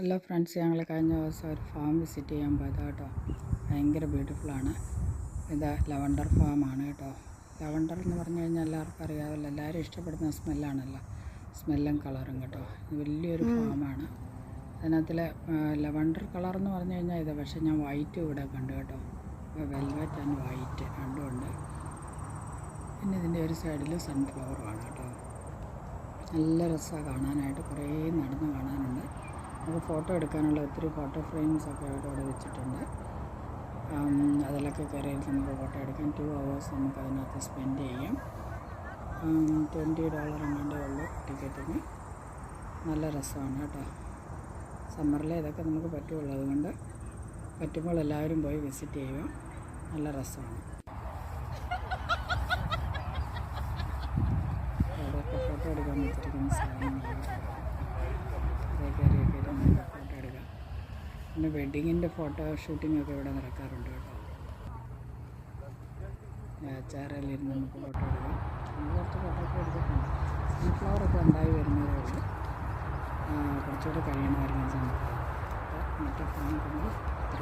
Hello friends, ഞങ്ങൾ കഴിഞ്ഞ ദിവസം ഒരു ഫാം വിസിറ്റ് ചെയ്യാൻ പോയതാണ് കേട്ടോ. ഭയങ്കര ബ്യൂട്ടിഫുള്ളാണ്. ഇത് ലവണ്ടർ ഫാമാണ് കേട്ടോ. ലവണ്ടർ എന്ന് പറഞ്ഞു കഴിഞ്ഞാൽ എല്ലാവർക്കും അറിയാമല്ലോ, എല്ലാവരും ഇഷ്ടപ്പെടുന്ന സ്മെല്ലാണല്ലോ, സ്മെല്ലും കളറും കേട്ടോ. വലിയൊരു ഫാമാണ്. അതിനകത്തിൽ ലവണ്ടർ കളർ എന്ന് പറഞ്ഞു കഴിഞ്ഞാൽ ഇത്, പക്ഷേ ഞാൻ വൈറ്റ് ഇവിടെ കണ്ടു കേട്ടോ. വെൽവെറ്റ് ആൻഡ് വൈറ്റ് രണ്ടുമുണ്ട്. പിന്നെ ഇതിൻ്റെ ഒരു സൈഡിൽ സൺഫ്ലവറുമാണ് കേട്ടോ. നല്ല രസമാണ് കാണാനായിട്ട്, കുറേ നടന്ന് കാണാനുണ്ട്. നമുക്ക് ഫോട്ടോ എടുക്കാനുള്ള ഒത്തിരി ഫോട്ടോ ഫ്രെയിംസൊക്കെ അവിടെ വെച്ചിട്ടുണ്ട്. അതിലൊക്കെ കയറിയിട്ട് നമുക്ക് ഫോട്ടോ എടുക്കാം. 2 hours നമുക്ക് അതിനകത്ത് സ്പെൻഡ് ചെയ്യാം. $20 എങ്ങാണ്ടേ ഉള്ളൂ ടിക്കറ്റിന്. നല്ല രസമാണ് കേട്ടോ. സമ്മറിലെ ഇതൊക്കെ നമുക്ക് പറ്റുള്ളൂ, അതുകൊണ്ട് പറ്റുമ്പോൾ എല്ലാവരും പോയി വിസിറ്റ് ചെയ്യുക. നല്ല രസമാണ്. അതൊക്കെ ഫോട്ടോ എടുക്കാൻ വെച്ചിരിക്കുന്ന സാധനങ്ങളാണ്. കയറിയൊക്കെ ഇരുന്ന് ഫോട്ടോ എടുക്കാം. പിന്നെ വെഡ്ഡിങ്ങിൻ്റെ ഫോട്ടോ ഷൂട്ടിങ്ങൊക്കെ ഇവിടെ നടക്കാറുണ്ട് കേട്ടോ. ചേറയിലിരുന്ന് നമുക്ക് ഫോട്ടോ എടുക്കാം. കുറച്ച് ഫോട്ടോ ഒക്കെ എടുത്തിട്ടുണ്ട്. സൺഫ്ലവറൊക്കെ ഉണ്ടായി വരുന്നതേ ഉള്ളൂ. കുറച്ചുകൂടെ കഴിയണമായിരുന്നു സൺഫ്ലവർ. മറ്റേ ഫാം കൊണ്ട് ഇത്ര